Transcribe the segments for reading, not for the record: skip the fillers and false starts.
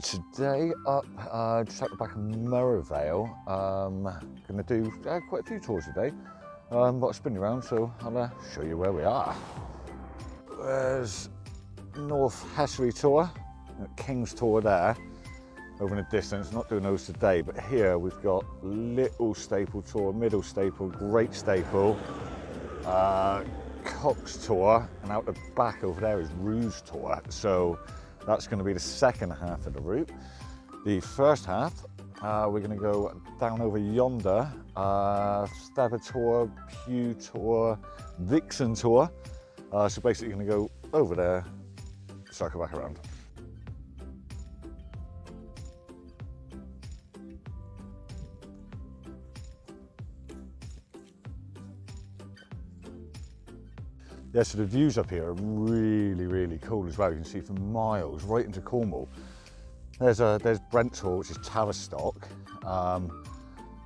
Today up just out the back of Merrivale, going to do quite a few tours today, but I'll spin you around, so I'll show you where we are. There's North Hessley Tour, King's Tour there, over in the distance. Not doing those today, but here we've got Little Staple Tour, Middle Staple, Great Staple, Cox Tour, and out the back over there is Rouge Tour. So that's going to be the second half of the route. The first half, we're going to go down over yonder, Feather Tour, Pew Tour, Vixen Tour. So basically going to go over there, circle back around. Yeah, so the views up here are really cool as well. You can see for miles right into Cornwall. There's Brent Tour, which is Tavistock, and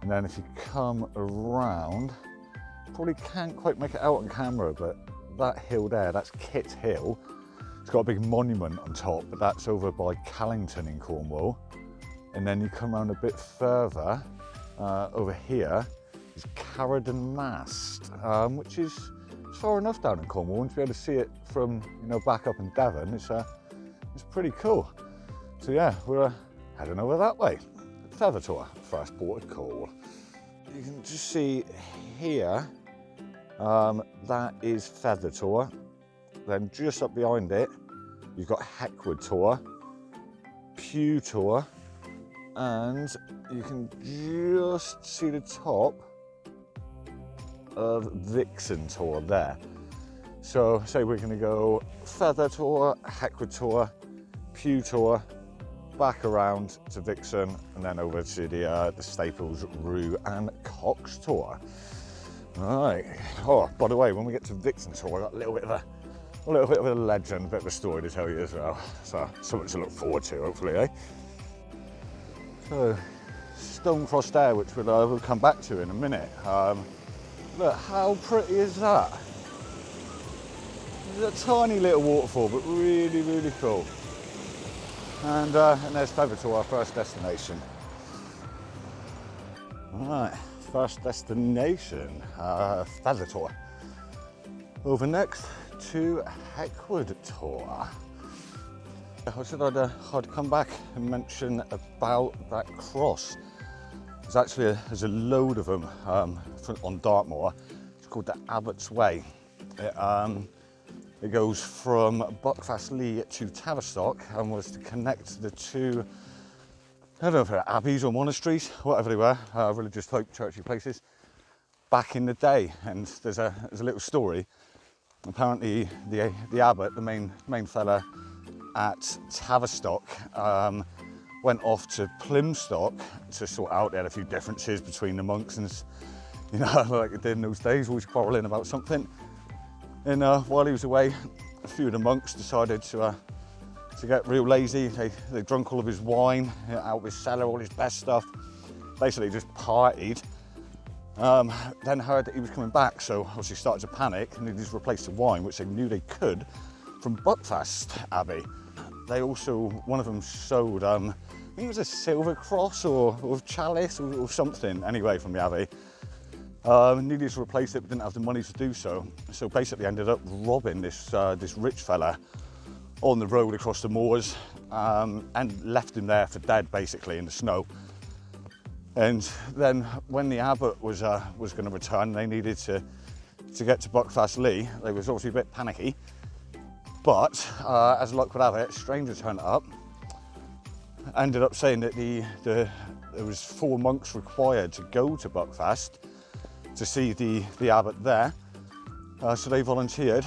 then if you come around, probably can't quite make it out on camera, but that hill there, that's Kit Hill. It's got a big monument on top, but that's over by Callington in Cornwall. And then you come around a bit further, over here is Carradon Mast, which is far enough down in Cornwall, and to be able to see it from, back up in Devon, it's pretty cool. So yeah, we're heading over that way. Feather Tour, first port of call. You can just see here, that is Feather Tour. Then just up behind it, you've got Heckwood Tour, Pew Tour, and you can just see the top of Vixen Tour there. So say we're going to go Feather Tour, Heckwood Tour, Pew Tour, back around to Vixen, and then over to the Staples, Rue and Cox Tour. All right. Oh, by the way, when we get to Vixen Tour, I've got a little bit of a legend, a bit of a story to tell you as well. So something to look forward to, hopefully, eh? So Stonecross there, which we'll come back to in a minute. Look, how pretty is that? It's a tiny little waterfall, but really cool. And there's Feather Tour, our first destination. All right, first destination, Feather Tour. Over next to Heckwood Tour. I said I'd come back and mention about that cross. There's a load of them on Dartmoor. It's called the Abbott's Way. It goes from Buckfastleigh to Tavistock and was to connect the two, I don't know if they're abbeys or monasteries, whatever they were, religious type churchy places, back in the day. And there's a little story. Apparently the abbot, the main fella at Tavistock, went off to Plymstock to sort out. They had a few differences between the monks, and like it did in those days, always quarrelling about something. And while he was away, a few of the monks decided to get real lazy. They drank all of his wine out of his cellar, all his best stuff. Basically just partied. Then heard that he was coming back, so obviously started to panic, and they just replaced the wine, which they knew they could, from Buckfast Abbey. They also, one of them sewed, I think it was a silver cross or chalice or something, anyway, from the Abbey. Needed to replace it, but didn't have the money to do so. So basically ended up robbing this rich fella on the road across the moors, and left him there for dead, basically, in the snow. And then when the abbot was going to return, they needed to get to Buckfastleigh. They was obviously a bit panicky. But as luck would have it, a stranger turned up, ended up saying that there was 4 monks required to go to Buckfast to see the abbot there. So they volunteered.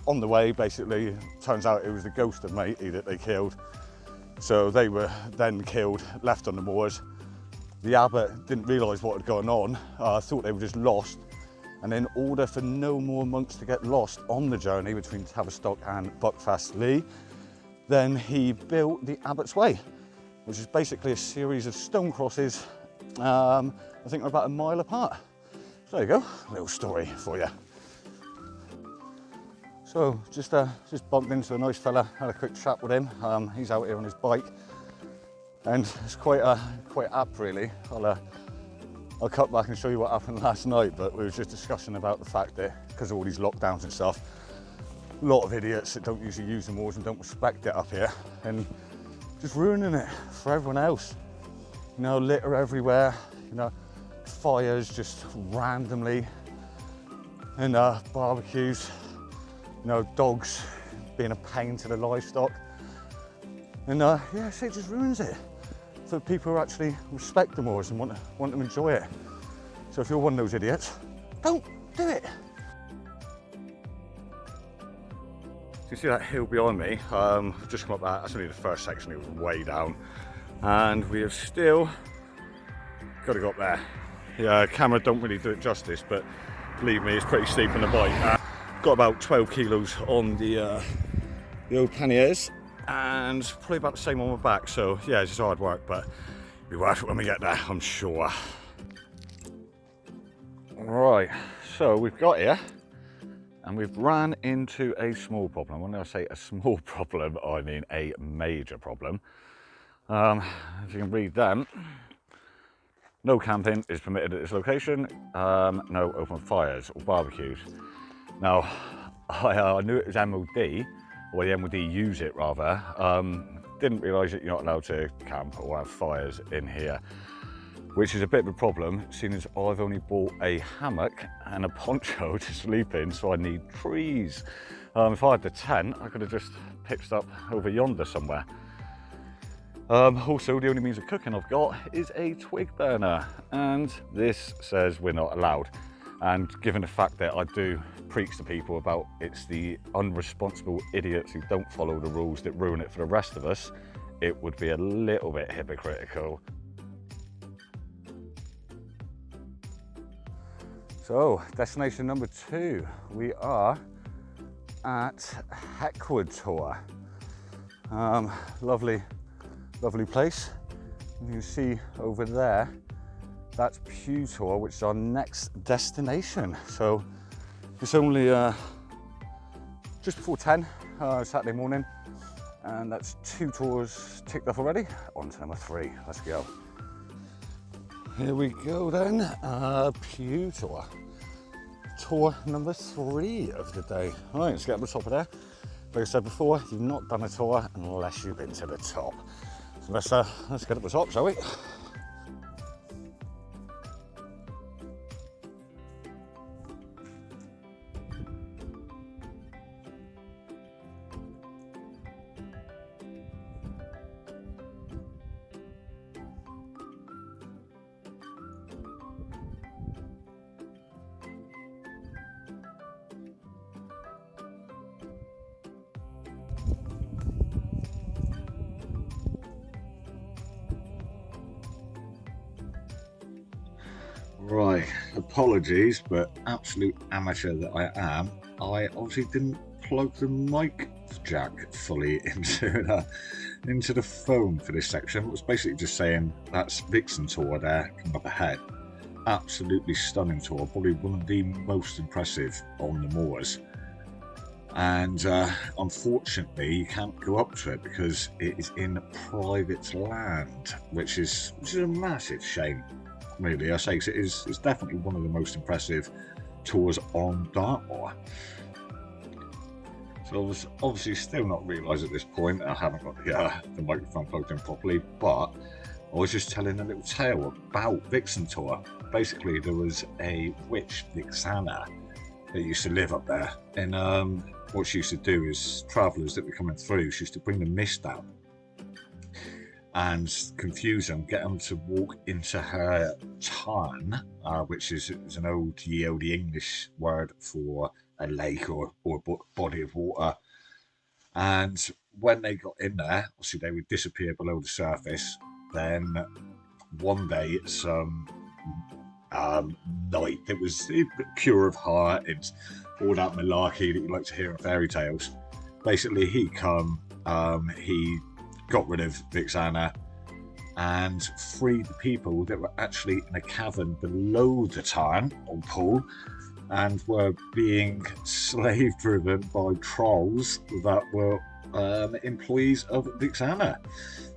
On the way, basically, turns out it was the ghost of matey that they killed. So they were then killed, left on the moors. The abbot didn't realise what had gone on, thought they were just lost. And in order for no more monks to get lost on the journey between Tavistock and Buckfastleigh, then he built the Abbott's Way, which is basically a series of stone crosses. I think they're about a mile apart. So there you go, a little story for you. So just bumped into a nice fella, had a quick chat with him. He's out here on his bike, and it's quite apt really. I'll cut back and show you what happened last night, but we were just discussing about the fact that because of all these lockdowns and stuff, a lot of idiots that don't usually use the moors and don't respect it up here, and just ruining it for everyone else. You know, litter everywhere, you know, fires just randomly, and barbecues, you know, dogs being a pain to the livestock. And yeah, so it just ruins it for people who actually respect the moors and want to enjoy it. So if you're one of those idiots, don't do it. You see that hill behind me? Just come up that, that's only the first section, it was way down. And we have still got to go up there. Yeah, camera don't really do it justice, but believe me, it's pretty steep on the bike. Got about 12 kilos on the old panniers, and probably about the same on my back. So yeah, it's just hard work, but it'll be worth it when we get there, I'm sure. Right, so we've got here, and we've ran into a small problem. When I say a small problem, I mean a major problem. If you can read them, no camping is permitted at this location, no open fires or barbecues. Now, I knew it was MOD, or the MOD use it rather, didn't realise that you're not allowed to camp or have fires in here, which is a bit of a problem, seeing as I've only bought a hammock and a poncho to sleep in, so I need trees. If I had the tent, I could have just pitched up over yonder somewhere. Also, the only means of cooking I've got is a twig burner, and this says we're not allowed. And given the fact that I do preach to people about it's the unresponsible idiots who don't follow the rules that ruin it for the rest of us, it would be a little bit hypocritical. So, destination number 2, we are at Heckwood Tor. Lovely place. You can see over there, that's Pew Tor, which is our next destination. So it's only just before 10 Saturday morning, and that's 2 tours ticked off already. On to number 3, let's go. Here we go then, Pew Tor. Tour number 3 of the day. All right, let's get up the top of there. Like I said before, you've not done a tour unless you've been to the top. So let's get up the top, shall we? Right, apologies, but absolute amateur that I am, I obviously didn't plug the mic jack fully into the phone for this section. It was basically just saying that's Vixen Tor there, coming up ahead. Absolutely stunning tour, probably one of the most impressive on the moors. And unfortunately, you can't go up to it because it is in private land, which is a massive shame. Really, I say, because it's definitely one of the most impressive tours on Dartmoor. So I was obviously still not realised at this point, I haven't got the microphone plugged in properly, but I was just telling a little tale about Vixen Tor. Basically, there was a witch, Vixana, that used to live up there, and what she used to do is travellers that were coming through, she used to bring the mist down and confuse them, get them to walk into her tarn, which is an old ye olde English word for a lake or body of water. And when they got in there, obviously they would disappear below the surface. Then one day, it's night. It was pure of heart. It's all that malarkey that you like to hear in fairy tales. Basically, he got rid of Vixana and freed the people that were actually in a cavern below the tarn or pool, and were being slave driven by trolls that were employees of Vixana.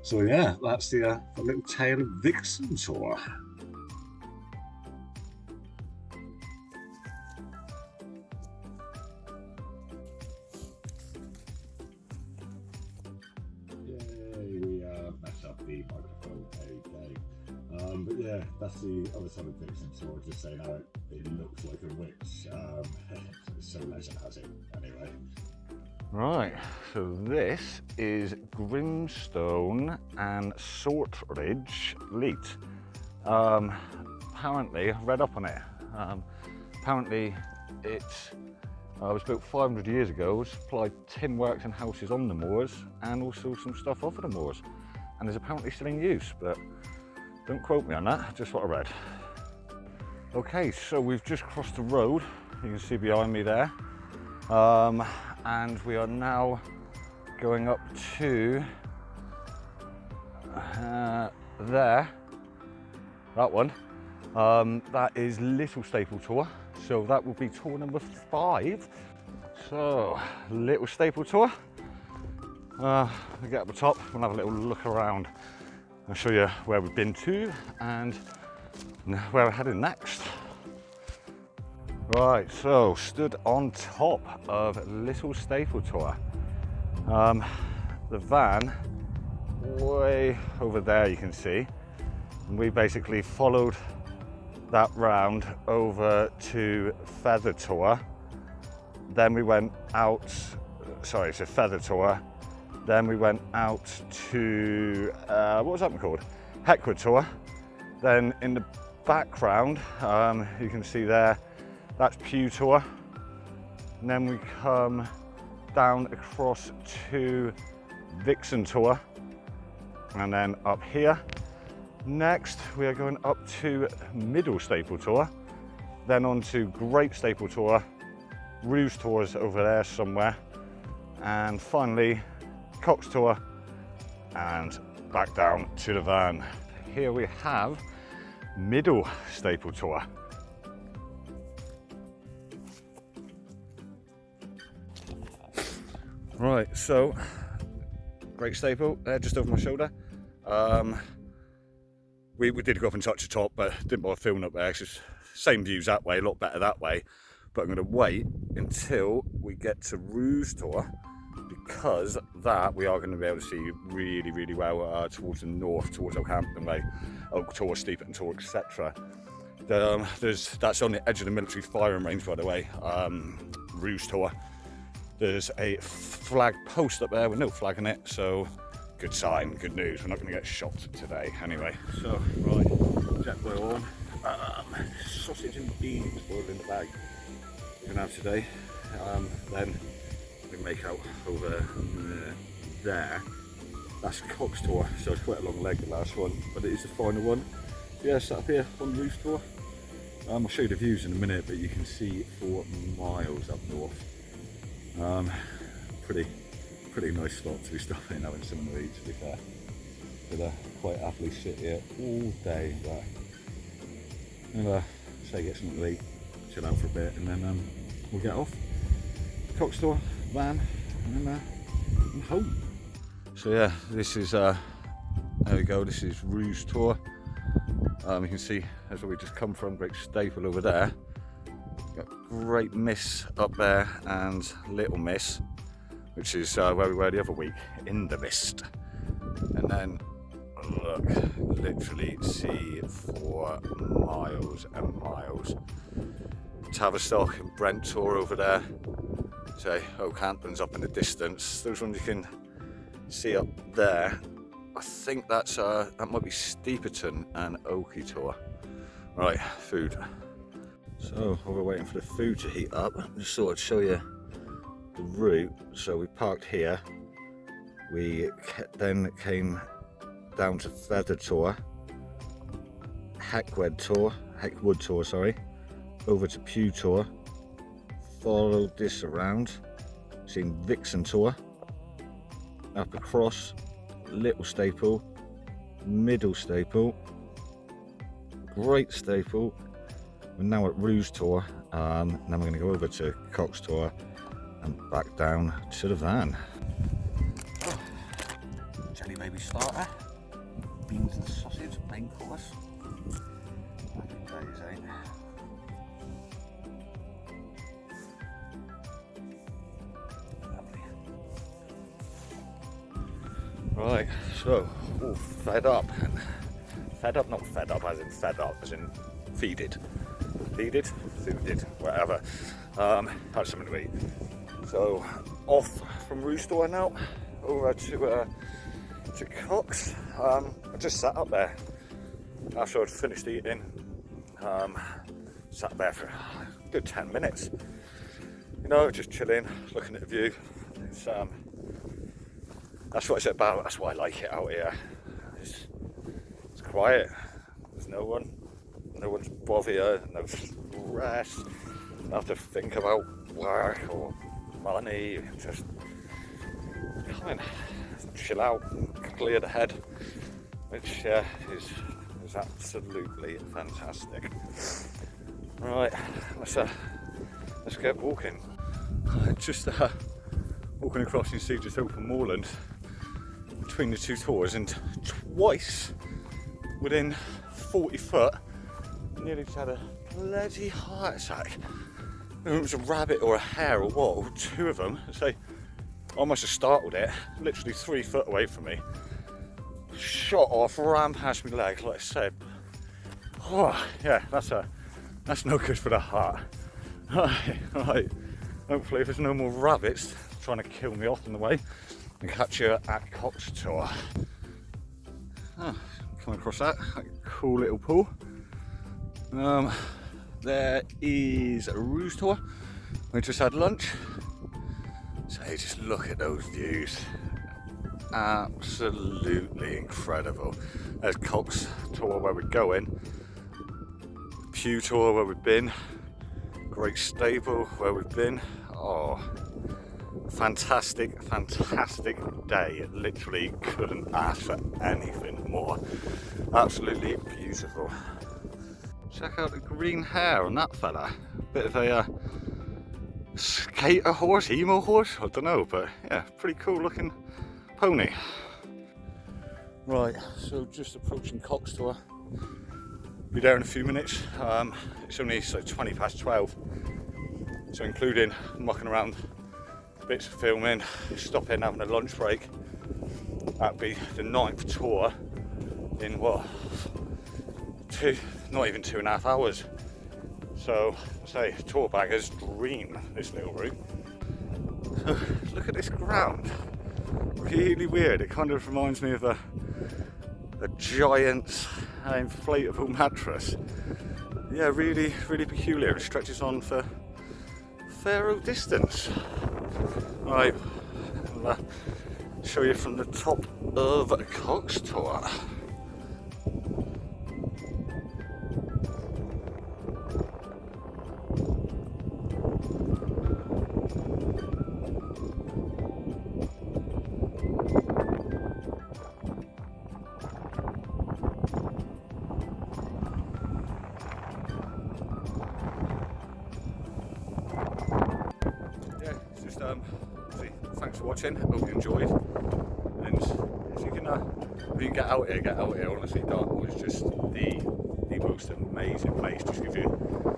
So yeah, that's the little tale of Vixen tour. Yay, we messed up the microphone. Okay. But yeah, that's the other side of Vixen tour. Just saying how it looks like a witch. So legend has it. Anyway. Right, so this is Grimstone and Sortridge Leet. Apparently, I read up on it. Apparently, it was built 500 years ago, supplied tin works and houses on the moors, and also some stuff off of the moors, and is apparently still in use, but don't quote me on that, just what I read. Okay, so we've just crossed the road, you can see behind me there, and we are now going up to there, that one. That is Little Staple Tour, so that will be tour number 5. So, Little Staple Tour. We'll get up the top, we'll have a little look around. I'll show you where we've been to and where we're heading next. Right, so stood on top of Little Staple Tour. The van, way over there you can see, and we basically followed that round over to Feather Tour. Then we went out, sorry, it's a Feather Tour. Then we went out to, what was that one called? Heckwood Tour. Then in the background, you can see there, that's Pew Tour. And then we come down across to Vixen Tour. And then up here. Next, we are going up to Middle Staple Tour. Then on to Great Staple Tour. Rouge Tour's over there somewhere. And finally, Cox Tour, and back down to the van. Here we have Middle Staple Tour. Right, so Great Staple there, just over my shoulder. We did go up and touch the top, but didn't bother filming up there because it's same views that way, a lot better that way. But I'm going to wait until we get to Rouge Tour, because that we are going to be able to see really, really well towards the north, towards Oakhampton Way, Oak Tour, Steeperton Tour, etc. That's on the edge of the military firing range, by the way, Rouge Tour. There's a flag post up there with no flag in it, so good sign, good news. We're not going to get shot today anyway. So, right, jet boil on. Sausage and beans boiled in the bag. We're going to have today. Then we make out over there. That's Cox Tour, so it's quite a long leg, the last one, but it is the final one. Yeah, sat up here on Rouge Tour. I'll show you the views in a minute, but you can see for miles up north. Pretty nice spot to be stopping and having something to eat, to be fair. Could quite happily sit here all day, but and say get something to eat, chill out for a bit, and then we'll get off. Cox Tour, van, and then home. So yeah, this is there we go. This is Rouge Tour. You can see that's where we just come from. Great Staple over there. Got Great Miss up there and Little Miss, which is where we were the other week, in the mist. And then look, literally see for miles and miles. Tavistock and Brent Tour over there. Say Oakhampton's up in the distance. Those ones you can see up there. I think that's that might be Steeperton and Oakie Tour. Right, food. So while we're waiting for the food to heat up, I just thought I'd show you the route. So we parked here. We then came down to Feather Tour, Heckwood Tour, sorry, over to Pew Tour. Followed this around, seen Vixen Tour, up across Little Staple, Middle Staple, Great Staple. We're now at Rouge Tour, and then we're going to go over to Cox Tour and back down to the van. Oh, jelly baby starter, beans and sausage, main course. Happy days, eh? Right, so all fed up, and not fed up as in fed up, as in feeded, whatever. Had something to eat. So off from Rooster now over to Cox. I just sat up there after I'd finished eating. Sat there for a good 10 minutes. You know, just chilling, looking at the view. It's that's what it's about. That's why I like it out here. It's quiet. There's no one's bother, no stress. Don't have to think about work or money. Just come in, chill out, clear the head, which is absolutely fantastic. Right, let's get walking. Just walking across, you see just open moorland between the two tours, and twice within 40 foot nearly had a bloody heart attack. I don't know if it was a rabbit or a hare or what, or two of them. So I almost have startled it, literally 3 foot away from me. Shot off, ran past my leg, like I said. Oh yeah, that's no good for the heart. Right. Hopefully if there's no more rabbits trying to kill me off on the way, and catch you at Cox Tour. Come across that cool little pool. There is a Roost Tour. We just had lunch. So just look at those views. Absolutely incredible. There's Cox Tour where we're going. Pew Tour where we've been. Great Stable where we've been. Oh, fantastic day. Literally couldn't ask for anything more. Absolutely beautiful. Check out the green hair on that fella. Bit of a skater horse, emo horse, I don't know, but yeah, pretty cool looking pony. Right, so just approaching Cox Tour. Be there in a few minutes. It's only 20 past 12. So including mucking around, bits of filming, stopping, having a lunch break. That'd be the 9th tour in what? Not even 2.5 hours. So say tour baggers dream this little route. So look at this ground. Really weird. It kind of reminds me of a giant inflatable mattress. Yeah, really peculiar. It stretches on for fair old distance. Right, I'll show you from the top of Cox Tour. Thanks for watching. Hope you enjoyed. And if you can get out here. Honestly, Dartmoor is just the most amazing place. Just give you,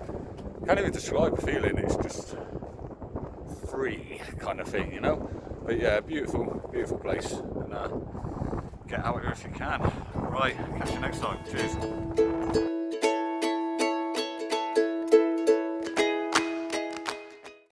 can't even describe the feeling. It's just free kind of thing, you know. But yeah, beautiful place. And get out here if you can. Right, catch you next time. Cheers.